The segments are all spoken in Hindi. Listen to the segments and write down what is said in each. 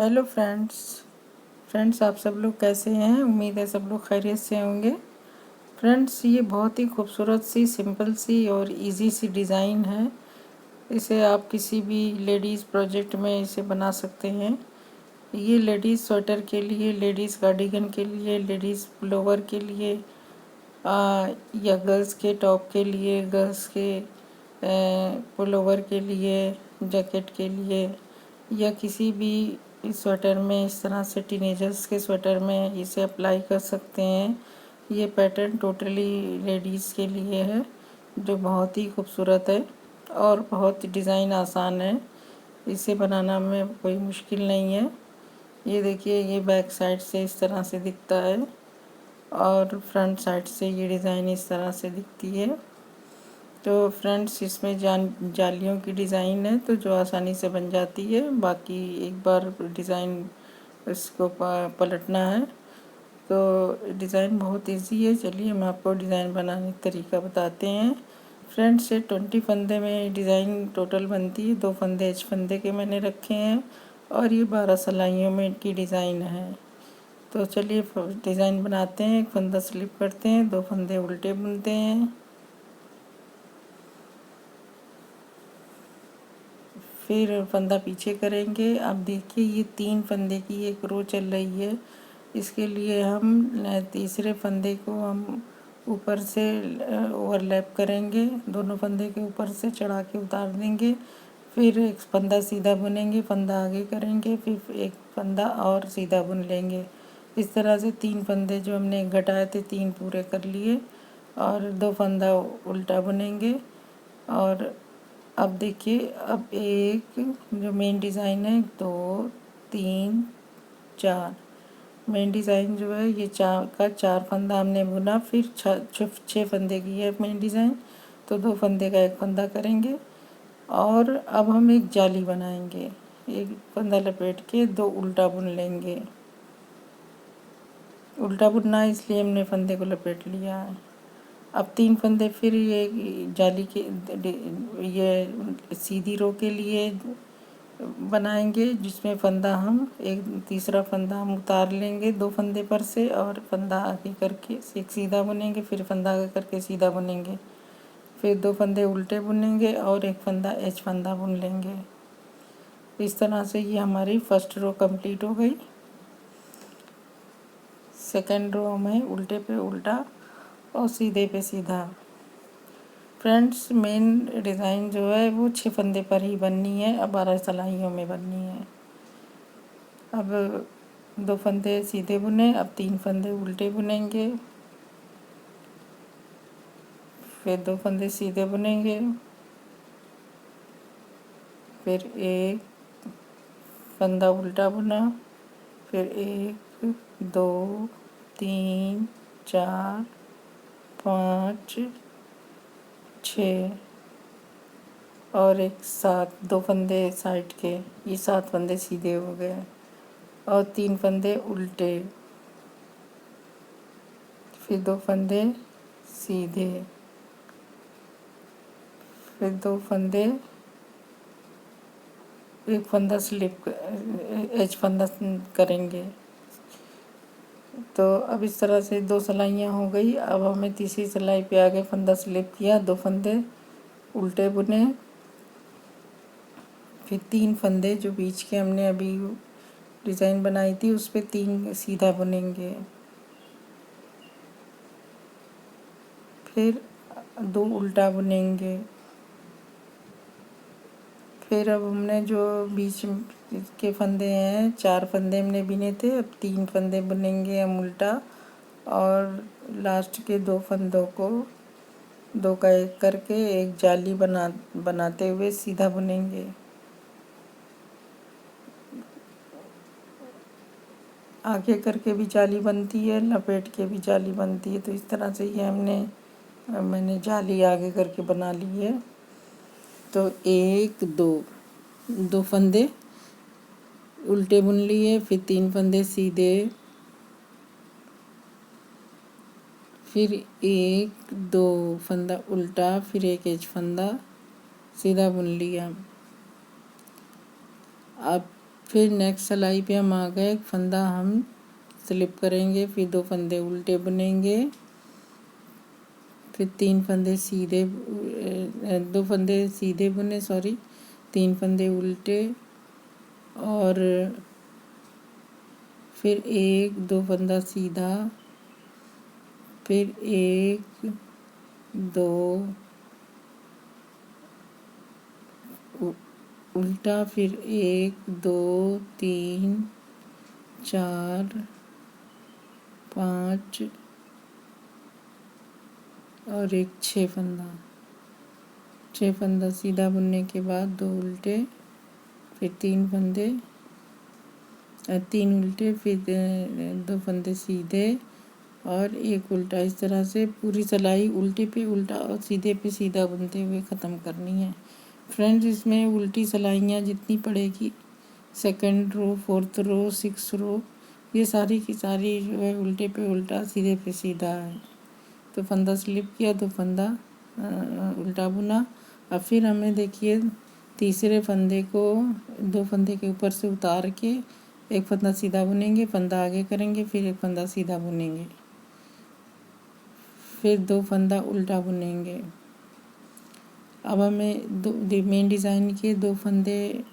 हेलो फ्रेंड्स आप सब लोग कैसे हैं। उम्मीद है सब लोग खैरियत से होंगे। फ्रेंड्स, ये बहुत ही खूबसूरत सी सिंपल सी और इजी सी डिज़ाइन है। इसे आप किसी भी लेडीज़ प्रोजेक्ट में इसे बना सकते हैं। ये लेडीज़ स्वेटर के लिए, लेडीज़ कार्डिगन के लिए, लेडीज़ पुलोवर के लिए या गर्ल्स के टॉप के लिए, गर्ल्स के पुलोवर के लिए, जैकेट के लिए, या किसी भी स्वेटर में इस तरह से टीनेजर्स के स्वेटर में इसे अप्लाई कर सकते हैं। ये पैटर्न टोटली लेडीज़ के लिए है, जो बहुत ही खूबसूरत है और बहुत डिज़ाइन आसान है। इसे बनाना में कोई मुश्किल नहीं है। ये देखिए, ये बैक साइड से इस तरह से दिखता है और फ्रंट साइड से ये डिज़ाइन इस तरह से दिखती है। तो फ्रेंड्स, इसमें जालियों की डिज़ाइन है तो जो आसानी से बन जाती है। बाकी एक बार डिज़ाइन इसको पलटना है। तो डिज़ाइन बहुत इजी है। चलिए हम आपको डिज़ाइन बनाने का तरीका बताते हैं। फ्रेंड्स, ये 20 फंदे में डिज़ाइन टोटल बनती है। 2 फंदे एच फंदे के मैंने रखे हैं और ये 12 सिलाइयों में की डिज़ाइन है। तो चलिए डिज़ाइन बनाते हैं। एक फंदा स्लिप करते हैं, 2 फंदे उल्टे बुनते हैं, फिर फंदा पीछे करेंगे। अब देखिए, ये 3 फंदे की एक रो चल रही है। इसके लिए हम तीसरे फंदे को हम ऊपर से ओवरलैप करेंगे, दोनों फंदे के ऊपर से चढ़ा के उतार देंगे। फिर एक फंदा सीधा बुनेंगे, फंदा आगे करेंगे, फिर एक फंदा और सीधा बुन लेंगे। इस तरह से 3 फंदे जो हमने घटाए थे 3 पूरे कर लिए और 2 फंदा उल्टा बुनेंगे। और अब देखिए, अब एक जो मेन डिज़ाइन है 2 3 4 मेन डिज़ाइन जो है ये 4 फंदा हमने बुना, फिर 6 फंदे की है मेन डिज़ाइन। तो 2 फंदे का एक फंदा करेंगे और अब हम एक जाली बनाएंगे। एक फंदा लपेट के 2 उल्टा बुन लेंगे। उल्टा बुनना है इसलिए हमने फंदे को लपेट लिया है। अब 3 फंदे फिर ये जाली के ये सीधी रो के लिए बनाएंगे, जिसमें फंदा हम एक तीसरा फंदा हम उतार लेंगे 2 फंदे पर से और फंदा आगे करके एक सीधा बुनेंगे, फिर फंदा आगे करके सीधा बुनेंगे, फिर 2 फंदे उल्टे बुनेंगे और एक फंदा एच फंदा बुन लेंगे। इस तरह से ये हमारी फर्स्ट रो कंप्लीट हो गई। सेकंड रो में उल्टे पे उल्टा और सीधे पे सीधा। फ्रेंड्स, मेन डिज़ाइन जो है वो 6 फंदे पर ही बननी है, अब 12 सिलाइयों में बननी है। अब 2 फंदे सीधे बुने, अब 3 फंदे उल्टे बुनेंगे, फिर 2 फंदे सीधे बुनेंगे, फिर एक फंदा उल्टा बुना, फिर 1 2 3 4 5 6 और एक 7, 2 फंदे साइड के, ये 7 फंदे सीधे हो गए और 3 फंदे उल्टे, फिर 2 फंदे सीधे, फिर 2 फंदे, एक फंदा स्लिप एच फंदा करेंगे। तो अब इस तरह से 2 सिलाइयाँ हो गई। अब हमें तीसरी सिलाई पे आगे फंदा स्लिप किया, 2 फंदे उल्टे बुने, फिर 3 फंदे जो बीच के हमने अभी डिज़ाइन बनाई थी उस पे 3 सीधा बुनेंगे, फिर 2 उल्टा बुनेंगे। फिर अब हमने जो बीच के फंदे हैं 4 फंदे हमने बिने थे, अब 3 फंदे बुनेंगे हम उल्टा और लास्ट के 2 फंदों को 2 का 1 करके एक जाली बनाते हुए सीधा बुनेंगे। आगे करके भी जाली बनती है, लपेट के भी जाली बनती है। तो इस तरह से ये मैंने जाली आगे करके बना ली है। तो 1 2 फंदे उल्टे बुन लिए, फिर 3 फंदे सीधे, फिर 1 2 फंदा उल्टा, फिर एक एच फंदा सीधा बुन लिया। अब फिर नेक्स्ट सिलाई पे हम आ गए, एक फंदा हम स्लिप करेंगे, फिर 2 फंदे उल्टे बुनेंगे, फिर 3 फंदे सीधे 2 फंदे सीधे बुने, 3 फंदे उल्टे, और फिर 1 2 फंदा सीधा, फिर 1 2 उल्टा, फिर 1 2 3 4 5 और एक 6 फंदा सीधा बुनने के बाद 2 उल्टे, फिर 3 फंदे 3 उल्टे, फिर 2 फंदे सीधे और 1 उल्टा। इस तरह से पूरी सिलाई उल्टे पे उल्टा और सीधे पे सीधा बुनते हुए ख़त्म करनी है। फ्रेंड्स, इसमें उल्टी सिलाइयाँ जितनी पड़ेगी, 2nd रो, 4th रो, 6th रो, ये सारी की सारी जो है उल्टे पे उल्टा सीधे पे सीधा है। तो फंदा स्लिप किया, 2 फंदा उल्टा बुना। अब फिर हमें देखिए तीसरे फंदे को 2 फंदे के ऊपर से उतार के 1 फंदा सीधा बुनेंगे, फंदा आगे करेंगे, फिर 1 फंदा सीधा बुनेंगे, फिर 2 फंदा उल्टा बुनेंगे। अब हमें मेन डिज़ाइन के 2 फंदे,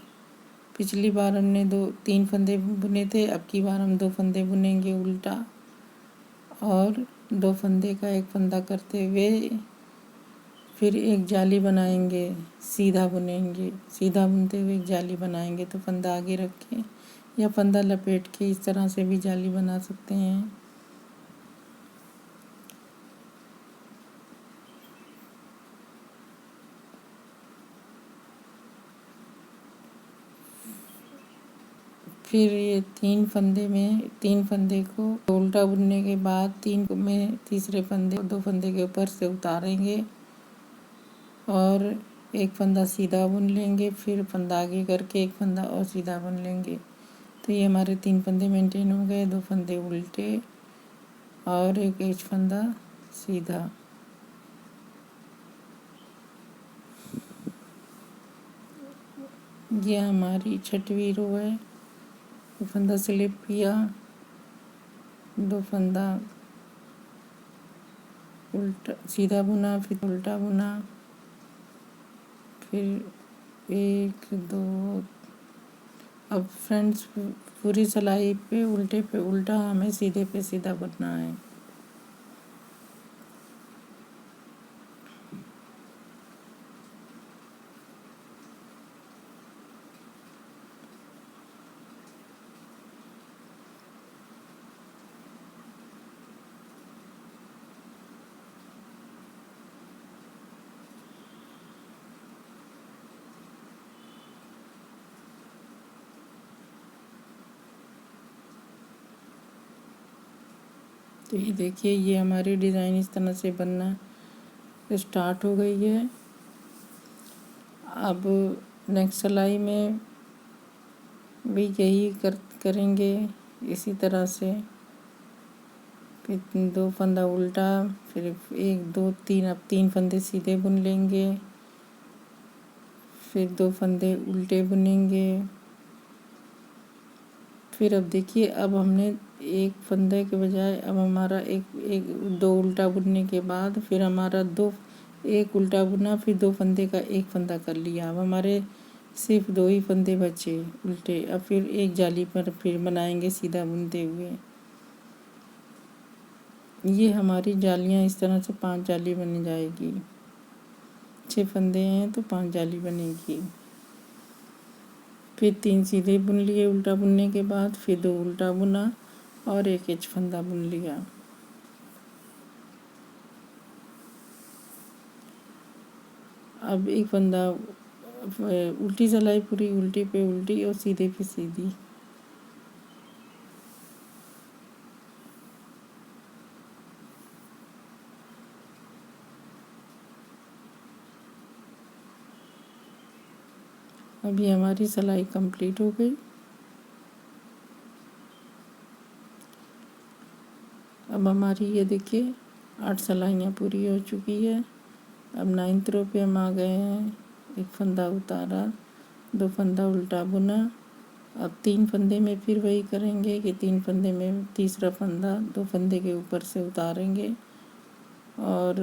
पिछली बार हमने 3 फंदे बुने थे, अब की बार हम 2 फंदे बुनेंगे उल्टा, और 2 फंदे का 1 फंदा करते हुए फिर एक जाली बनाएंगे, सीधा बुनेंगे, सीधा बुनते हुए एक जाली बनाएंगे। तो फंदा आगे रख के या फंदा लपेट के इस तरह से भी जाली बना सकते हैं। फिर ये 3 फंदे को उल्टा बुनने के बाद 3 में तीसरे फंदे 2 फंदे के ऊपर से उतारेंगे और 1 फंदा सीधा बुन लेंगे, फिर फंदा आगे करके 1 फंदा और सीधा बुन लेंगे। तो ये हमारे 3 फंदे मेंटेन हो गए, 2 फंदे उल्टे और एक फंदा सीधा। ये हमारी 6वीं रो है। फंदा स्लिप किया, 2 फंदा उल्टा सीधा बुना, फिर उल्टा बुना, फिर 1 2। अब फ्रेंड्स, पूरी सिलाई पे उल्टा हमें सीधे पे सीधा बुनना है। तो ये देखिए, ये हमारी डिज़ाइन इस तरह से बनना स्टार्ट हो गई है। अब नेक्स्ट सिलाई में भी यही करेंगे इसी तरह से। फिर 2 फंदा उल्टा, फिर 1 2 3, अब 3 फंदे सीधे बुन लेंगे, फिर 2 फंदे उल्टे बुनेंगे। फिर अब देखिए, अब हमने 1 फंदे के बजाय अब हमारा 2 उल्टा बुनने के बाद फिर हमारा 1 उल्टा बुना, फिर 2 फंदे का 1 फंदा कर लिया। अब हमारे सिर्फ 2 ही फंदे बचे उल्टे। अब फिर एक जाली पर फिर बनाएंगे सीधा बुनते हुए। ये हमारी जालियाँ इस तरह से 5 जाली बन जाएगी। 6 फंदे हैं तो 5 जाली बनेगी। फिर 3 सीधे बुन लिए उल्टा बुनने के बाद, फिर 2 उल्टा बुना और 1 फंदा बुन लिया। अब 1 फंदा उल्टी सिलाई पूरी उल्टी पे उल्टी और सीधे पे सीधी। अभी हमारी सिलाई कंप्लीट हो गई। अब हमारी ये देखिए 8 सिलाइयाँ पूरी हो चुकी है। अब 9th रो पे हम आ गए हैं। 1 फंदा उतारा, 2 फंदा उल्टा बुना, अब 3 फंदे में फिर वही करेंगे कि 3 फंदे में तीसरा फंदा 2 फंदे के ऊपर से उतारेंगे और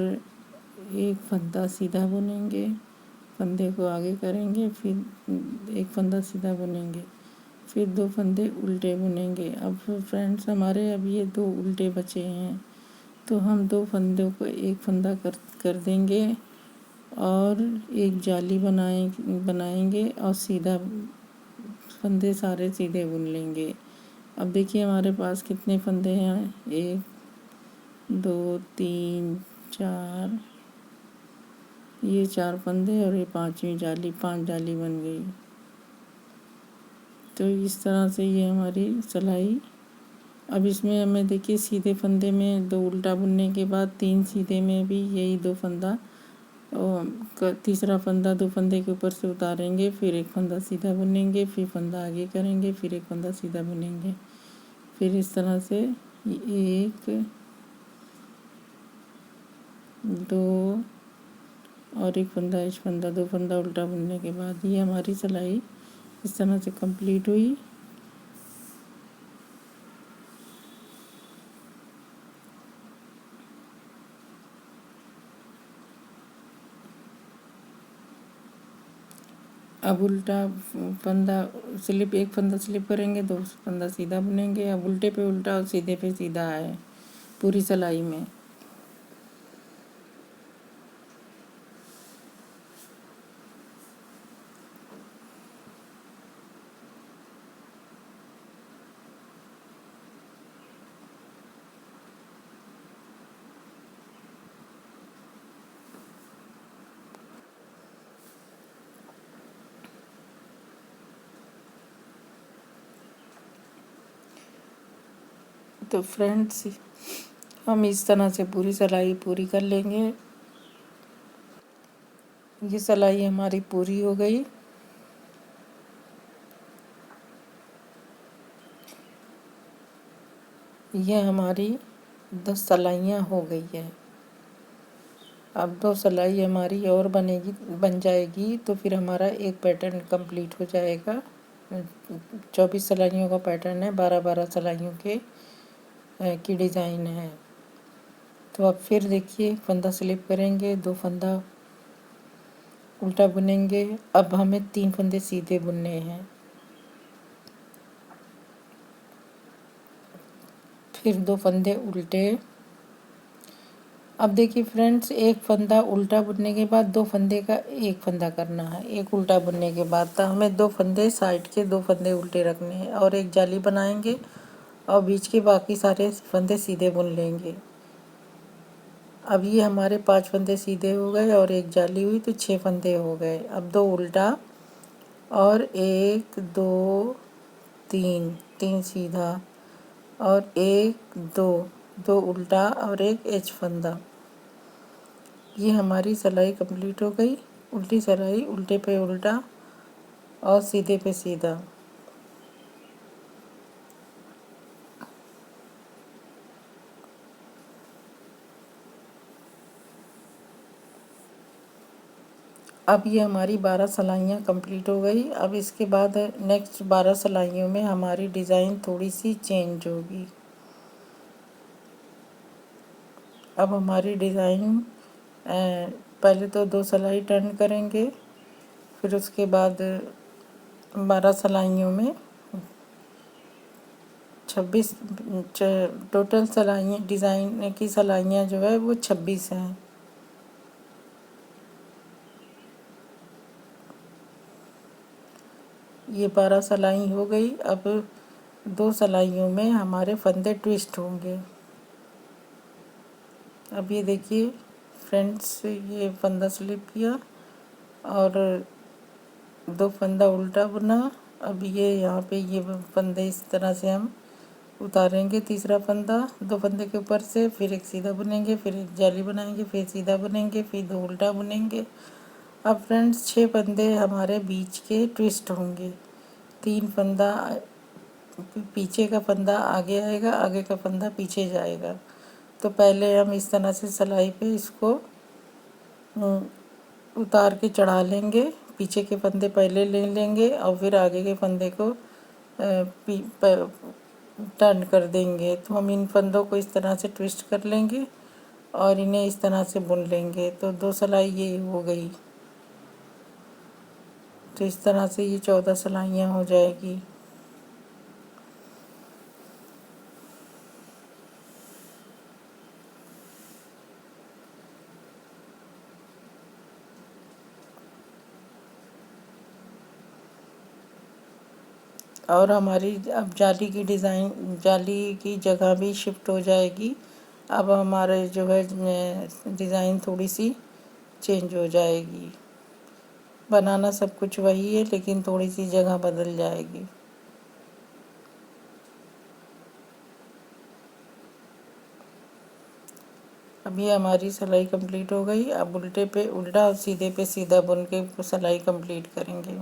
एक फंदा सीधा बुनेंगे, फंदे को आगे करेंगे, फिर एक फंदा सीधा बुनेंगे, फिर 2 फंदे उल्टे बुनेंगे। अब फ्रेंड्स हमारे अब ये 2 उल्टे बचे हैं, तो हम 2 फंदों को एक फंदा कर देंगे और एक जाली बनाएंगे और सीधा फंदे सारे सीधे बुन लेंगे। अब देखिए हमारे पास कितने फंदे हैं, 1 2 3 4, ये 4 फंदे और ये 5वीं जाली, 5 जाली बन गई। तो इस तरह से ये हमारी सिलाई। अब इसमें हमें देखिए सीधे फंदे में 2 उल्टा बुनने के बाद 3 सीधे में भी यही 2 फंदा तीसरा फंदा 2 फंदे के ऊपर से उतारेंगे, फिर एक फंदा सीधा बुनेंगे, फिर फंदा आगे करेंगे, फिर एक फंदा सीधा बुनेंगे। फिर इस तरह से 1 2 और एक फंदा इस फंदा 2 फंदा उल्टा बुनने के बाद ये हमारी सिलाई इस तरह से कंप्लीट हुई। अब उल्टा फंदा स्लिप, एक फंदा स्लिप करेंगे, 2 फंदा सीधा बुनेंगे। अब उल्टे पे उल्टा और सीधे पे सीधा है पूरी सिलाई में। तो फ्रेंड्स हम इस तरह से पूरी सिलाई पूरी कर लेंगे। ये सिलाई हमारी पूरी हो गई। ये हमारी 10 सिलाइयाँ हो गई है। अब 2 सिलाई हमारी और बन जाएगी, तो फिर हमारा एक पैटर्न कंप्लीट हो जाएगा। 24 सिलाइयों का पैटर्न है, 12-12 सिलाइयों की डिज़ाइन है। तो अब फिर देखिए फंदा स्लिप करेंगे, 2 फंदा उल्टा बुनेंगे। अब हमें 3 फंदे सीधे बुनने हैं, फिर 2 फंदे उल्टे। अब देखिए फ्रेंड्स, एक फंदा उल्टा बुनने के बाद 2 फंदे का एक फंदा करना है। एक उल्टा बुनने के बाद तो हमें 2 फंदे साइड के 2 फंदे उल्टे रखने हैं और एक जाली बनाएंगे और बीच के बाकी सारे फंदे सीधे बुन लेंगे। अब ये हमारे 5 फंदे सीधे हो गए और एक जाली हुई, तो 6 फंदे हो गए। अब 2 उल्टा और 1 2 3, 3 सीधा और 1 2, 2 उल्टा और एक एच फंदा। ये हमारी सिलाई कंप्लीट हो गई। उल्टी सिलाई, उल्टे पे उल्टा और सीधे पे सीधा। अब ये हमारी 12 सिलाइयाँ कंप्लीट हो गई। अब इसके बाद नेक्स्ट 12 सिलाइयों में हमारी डिज़ाइन थोड़ी सी चेंज होगी। अब हमारी डिज़ाइन पहले तो 2 सिलाई टर्न करेंगे, फिर उसके बाद 12 सिलाइयों में 26 टोटल सिलाइयाँ, डिज़ाइन की सिलाइयाँ जो है वो 26 हैं। ये 12 सिलाई हो गई। अब 2 सिलाइयों में हमारे फंदे ट्विस्ट होंगे। अब ये देखिए फ्रेंड्स, ये फंदा स्लिप किया और 2 फंदा उल्टा बुना। अब ये यहाँ पे ये फंदे इस तरह से हम उतारेंगे। तीसरा फंदा 2 फंदे के ऊपर से, फिर एक सीधा बुनेंगे, फिर एक जाली बनाएंगे, फिर सीधा बुनेंगे, फिर 2 उल्टा बुनेंगे। अब फ्रेंड्स 6 फंदे हमारे बीच के ट्विस्ट होंगे। 3 फंदा पीछे का फंदा आगे आएगा, आगे का फंदा पीछे जाएगा। तो पहले हम इस तरह से सिलाई पे इसको उतार के चढ़ा लेंगे। पीछे के फंदे पहले ले लेंगे और फिर आगे के फंदे को टर्न कर देंगे। तो हम इन फंदों को इस तरह से ट्विस्ट कर लेंगे और इन्हें इस तरह से बुन लेंगे। तो 2 सिलाई ये हो गई। तो इस तरह से ये 14 सिलाइयाँ हो जाएगी। और हमारी अब जाली की डिज़ाइन, जाली की जगह भी शिफ्ट हो जाएगी। अब हमारे जो है डिज़ाइन थोड़ी सी चेंज हो जाएगी। बनाना सब कुछ वही है, लेकिन थोड़ी सी जगह बदल जाएगी। अभी हमारी सिलाई कंप्लीट हो गई। अब उल्टे पे उल्टा और सीधे पे सीधा बुन के सिलाई कंप्लीट करेंगे।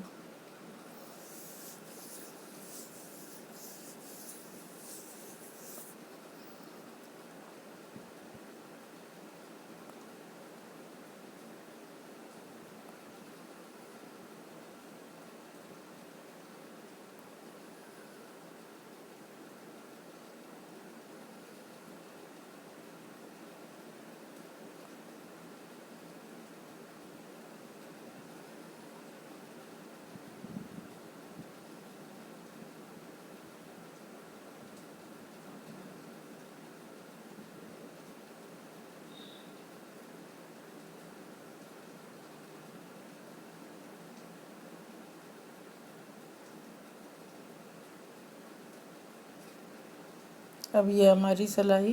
अब ये हमारी सिलाई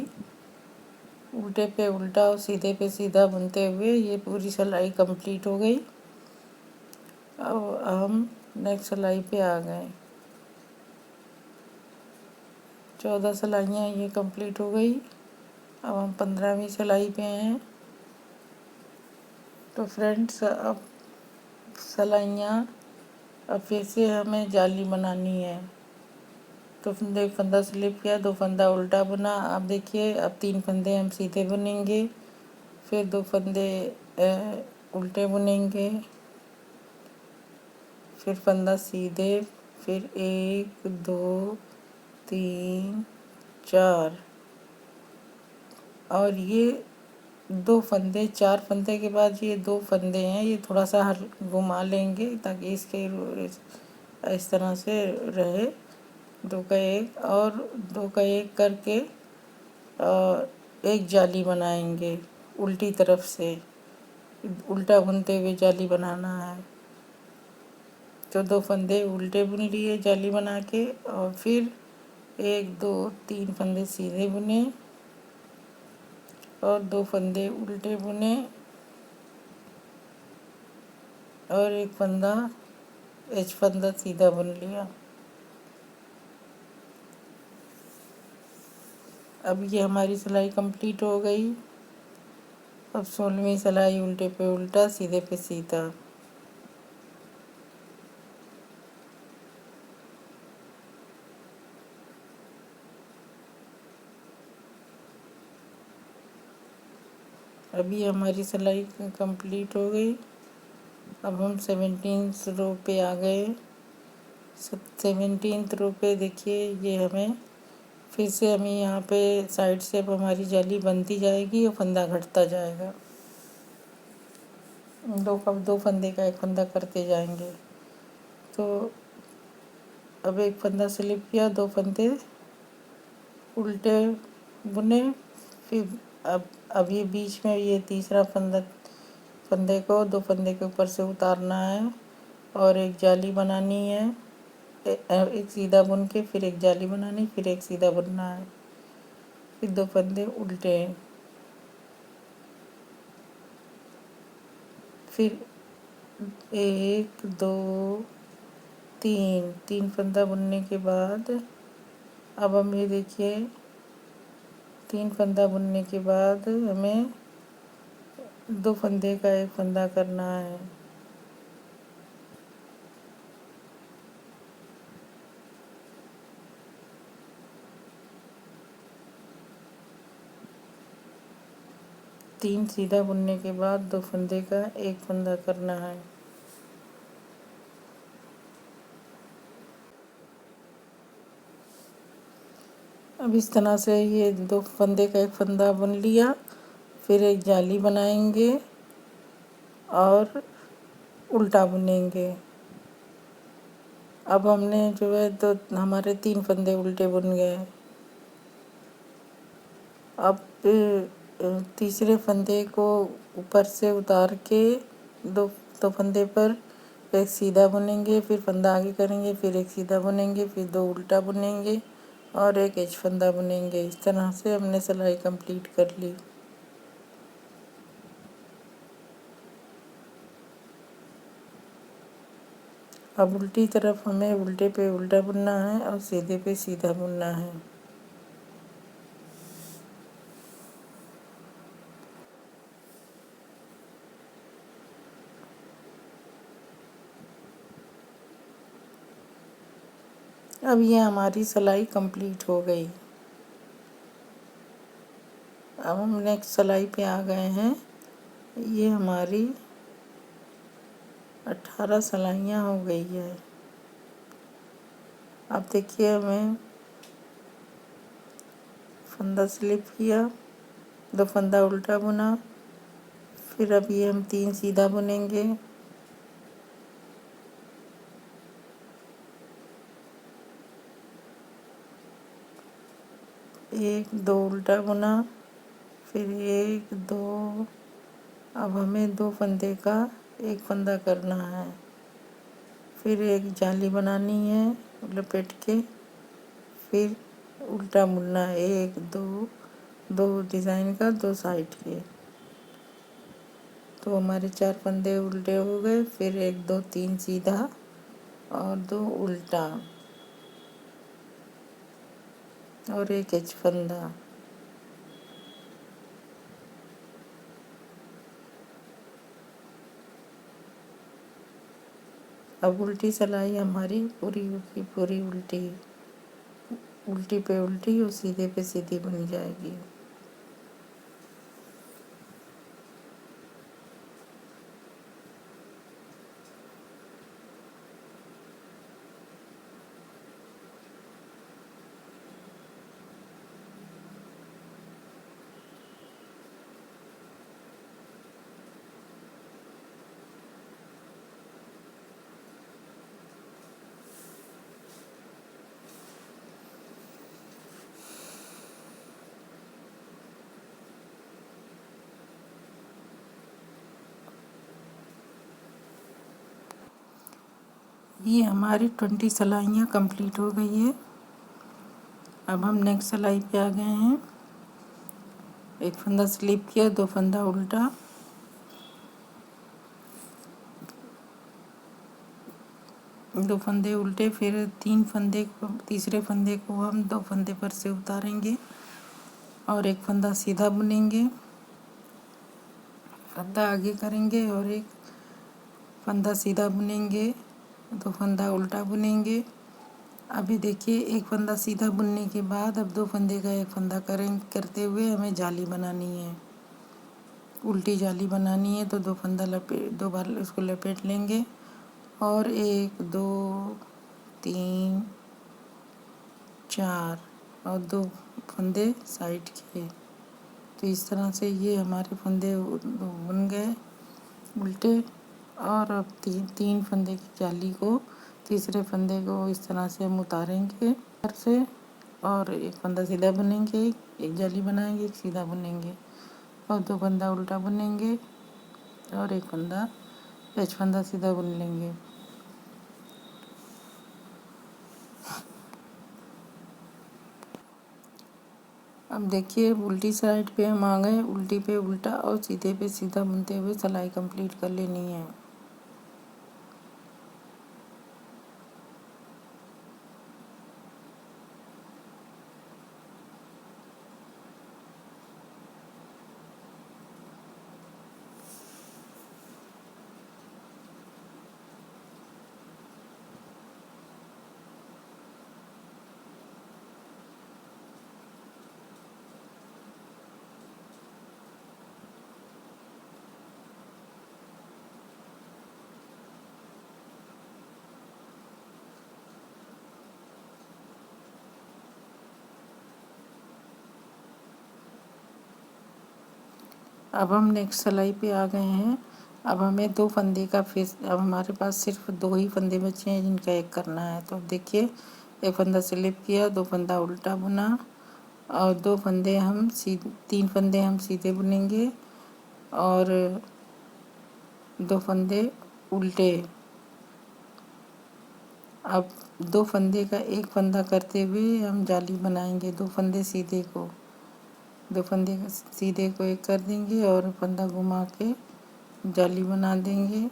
उल्टे पे उल्टा और सीधे पे सीधा बुनते हुए ये पूरी सिलाई कंप्लीट हो गई। अब हम नेक्स्ट सिलाई पे आ गए। 14 सिलाइयाँ ये कंप्लीट हो गई। अब हम 15वीं सिलाई पे हैं। तो फ्रेंड्स, अब सिलाइयाँ, अब फिर से हमें जाली बनानी है। तो एक फंदा स्लिप किया, 2 फंदा उल्टा बुना। अब देखिए, अब 3 फंदे हम सीधे बुनेंगे, फिर 2 फंदे उल्टे बुनेंगे, फिर फंदा सीधे, फिर 1 2 3 4, और ये 2 फंदे, 4 फंदे के बाद ये 2 फंदे हैं, ये थोड़ा सा घुमा लेंगे ताकि इसके इस तरह से रहे। 2 का 1 और 2 का 1 करके एक जाली बनाएंगे उल्टी तरफ से। उल्टा बुनते हुए जाली बनाना है। तो 2 फंदे उल्टे बुन लिए जाली बना के, और फिर 1 2 3 फंदे सीधे बुने और 2 फंदे उल्टे बुने और एक फंदा फंदा सीधा बुन लिया। अब ये हमारी सिलाई कंप्लीट हो गई। अब 16वीं सिलाई उल्टे पे उल्टा सीधे पे सीधा। अभी हमारी सिलाई कंप्लीट हो गई। अब हम 17th रो पे आ गए। 17th रो पे देखिए, ये हमें फिर से हमें यहाँ पे साइड से अब हमारी जाली बनती जाएगी और फंदा घटता जाएगा। 2 फंदे का 1 फंदा करते जाएंगे। तो अब 1 फंदा स्लिप किया, 2 फंदे उल्टे बुने, फिर अब ये बीच में ये तीसरा फंदे को 2 फंदे के ऊपर से उतारना है और एक जाली बनानी है। एक सीधा बुन के फिर एक जाली बनानी, फिर एक सीधा बुनना है, फिर 2 फंदे उल्टे, फिर 1 2 3 फंदा बुनने के बाद अब हम ये देखिए, 3 फंदा बुनने के बाद हमें 2 फंदे का 1 फंदा करना है। तीन सीधा बुनने के बाद 2 फंदे का 1 फंदा करना है। अब इस तरह से ये 2 फंदे का एक फंदा बुन लिया, फिर एक जाली बनाएंगे और उल्टा बुनेंगे। अब हमने जो है तो हमारे 3 फंदे उल्टे बुन गए। अब तीसरे फंदे को ऊपर से उतार के दो फंदे पर एक सीधा बुनेंगे, फिर फंदा आगे करेंगे, फिर एक सीधा बुनेंगे, फिर 2 उल्टा बुनेंगे और एक एच फंदा बुनेंगे। इस तरह से हमने सिलाई कंप्लीट कर ली। अब उल्टी तरफ हमें उल्टे पे उल्टा बुनना है और सीधे पे सीधा बुनना है। अब ये हमारी सिलाई कंप्लीट हो गई। अब हम नेक्स्ट सिलाई पे आ गए हैं। ये हमारी 18 सिलाइयाँ हो गई है। अब देखिए हमें फंदा स्लिप किया, 2 फंदा उल्टा बुना, फिर अब ये हम 3 सीधा बुनेंगे, एक 2 उल्टा बुना, फिर 1 2। अब हमें 2 फंदे का एक फंदा करना है, फिर एक जाली बनानी है लपेट के, फिर उल्टा बुनना है 1 2, 2 डिज़ाइन का 2 साइड के। तो हमारे 4 फंदे उल्टे हो गए, फिर 1 2 3 सीधा और 2 उल्टा और एक एच फंदा। अब उल्टी सिलाई हमारी पूरी की पूरी उल्टी उल्टी पे उल्टी और सीधे पे सीधी बन जाएगी। ये हमारी 20 सिलाइयाँ कंप्लीट हो गई है। अब हम नेक्स्ट सिलाई पे आ गए हैं। एक फंदा स्लिप किया, 2 फंदा उल्टा, दो फंदे उल्टे, फिर 3 फंदे को तीसरे फंदे को हम 2 फंदे पर से उतारेंगे और एक फंदा सीधा बुनेंगे, फंदा आगे करेंगे और एक फंदा सीधा बुनेंगे, 2 फंदा उल्टा बुनेंगे। अभी देखिए एक फंदा सीधा बुनने के बाद अब 2 फंदे का एक फंदा करते हुए हमें जाली बनानी है, उल्टी जाली बनानी है। तो 2 फंदा लपेट 2 बार इसको लपेट लेंगे और 1 2 3 4 और 2 फंदे साइड के। तो इस तरह से ये हमारे फंदे बुन गए उल्टे। और अब 3 फंदे की जाली को तीसरे फंदे को इस तरह से हम उतारेंगे ऊपर से और एक फंदा सीधा बुनेंगे, एक जाली बनाएंगे, एक सीधा बुनेंगे और 2 फंदा उल्टा बुनेंगे और एक फंदा एच फंदा सीधा बुन लेंगे। अब देखिए उल्टी साइड पे हम आ गए, उल्टी पे उल्टा और सीधे पे सीधा बुनते हुए सिलाई कंप्लीट कर लेनी है। अब हम नेक्स्ट सिलाई पे आ गए हैं। अब हमें 2 फंदे का फेस, अब हमारे पास सिर्फ 2 ही फंदे बचे हैं जिनका एक करना है। तो देखिए, एक फंदा स्लिप किया, 2 फंदा उल्टा बुना और 2 फंदे हम 3 फंदे हम सीधे बुनेंगे और 2 फंदे उल्टे। अब 2 फंदे का एक फंदा करते हुए हम जाली बनाएंगे। 2 फंदे सीधे को, 2 फंदे सीधे को एक कर देंगे और फंदा घुमा के जाली बना देंगे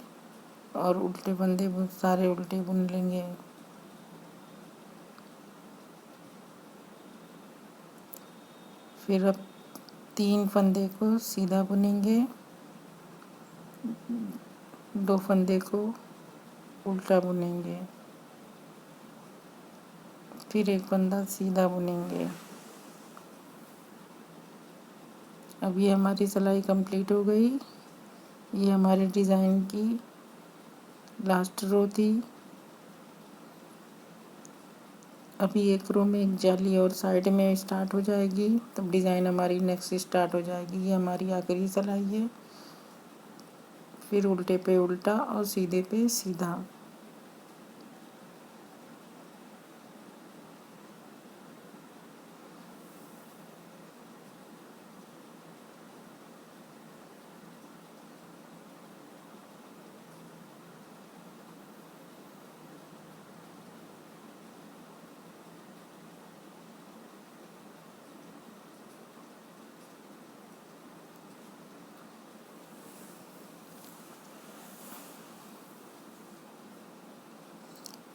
और उल्टे फंदे सारे उल्टे बुन लेंगे। फिर अब 3 फंदे को सीधा बुनेंगे, 2 फंदे को उल्टा बुनेंगे, फिर एक फंदा सीधा बुनेंगे। अब ये हमारी सिलाई कंप्लीट हो गई। ये हमारे डिज़ाइन की लास्ट रो थी। अभी एक रो में एक जाली और साइड में स्टार्ट हो जाएगी, तब डिज़ाइन हमारी नेक्स्ट स्टार्ट हो जाएगी। ये हमारी आखिरी सिलाई है। फिर उल्टे पे उल्टा और सीधे पे सीधा।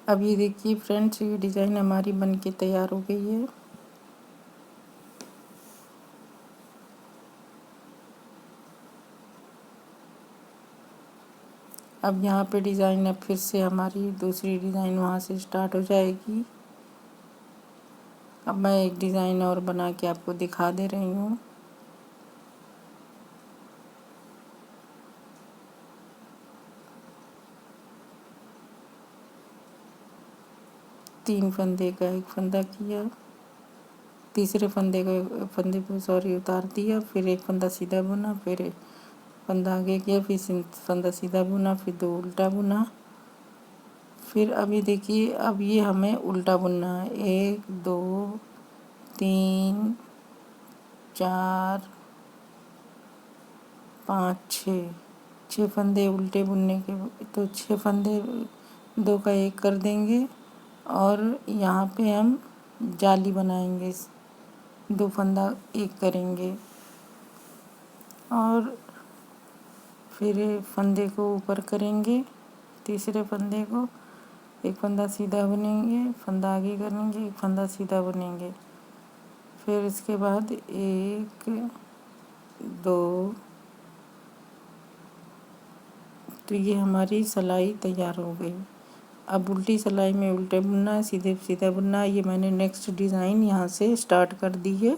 अब ये देखिए फ्रेंड्स, ये डिज़ाइन हमारी बन के तैयार हो गई है। अब यहाँ पे डिज़ाइन, अब फिर से हमारी दूसरी डिज़ाइन वहाँ से स्टार्ट हो जाएगी। अब मैं एक डिज़ाइन और बना के आपको दिखा दे रही हूँ। तीन फंदे का एक फंदा किया, तीसरे फंदे को सॉरी उतार दिया, फिर एक फंदा सीधा बुना, फिर एक फंदा आगे किया, फिर फंदा सीधा बुना, फिर 2 उल्टा बुना। फिर अभी देखिए, अब ये हमें उल्टा बुनना है। 1 2 3 4 5 6 फंदे उल्टे बुनने के, तो 6 फंदे 2 का एक कर देंगे और यहाँ पे हम जाली बनाएंगे। 2 फंदा एक करेंगे और फिर फंदे को ऊपर करेंगे, तीसरे फंदे को एक फंदा सीधा बुनेंगे, फंदा आगे करेंगे, एक फंदा सीधा बुनेंगे। फिर इसके बाद 1 2, तो ये हमारी सिलाई तैयार हो गई। अब उल्टी सिलाई में उल्टे बुनना है, सीधे सीधा बुनना है। ये मैंने नेक्स्ट डिज़ाइन यहाँ से स्टार्ट कर दी है।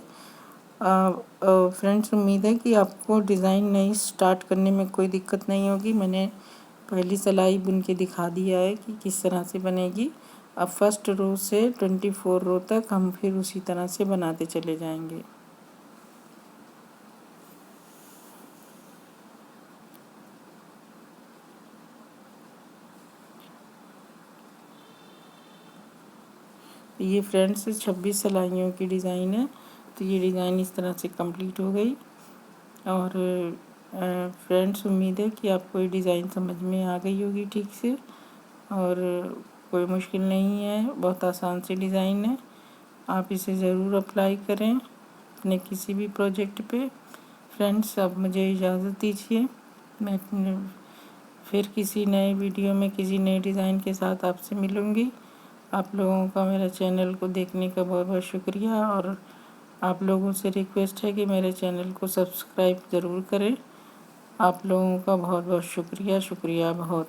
फ्रेंड्स, उम्मीद है कि आपको डिज़ाइन नई स्टार्ट करने में कोई दिक्कत नहीं होगी। मैंने पहली सिलाई बुन के दिखा दिया है कि किस तरह से बनेगी। अब फर्स्ट रो से 24 रो तक हम फिर उसी तरह से बनाते चले जाएंगे। ये फ्रेंड्स 26 सिलाइयों की डिज़ाइन है। तो ये डिज़ाइन इस तरह से कंप्लीट हो गई। और फ्रेंड्स, उम्मीद है कि आपको ये डिज़ाइन समझ में आ गई होगी ठीक से, और कोई मुश्किल नहीं है, बहुत आसान सी डिज़ाइन है। आप इसे ज़रूर अप्लाई करें अपने किसी भी प्रोजेक्ट पे। फ्रेंड्स, अब मुझे इजाज़त दीजिए। मैं फिर किसी नए वीडियो में किसी नए डिज़ाइन के साथ आपसे मिलूँगी। आप लोगों का मेरे चैनल को देखने का बहुत बहुत शुक्रिया, और आप लोगों से रिक्वेस्ट है कि मेरे चैनल को सब्सक्राइब ज़रूर करें। आप लोगों का बहुत बहुत शुक्रिया बहुत।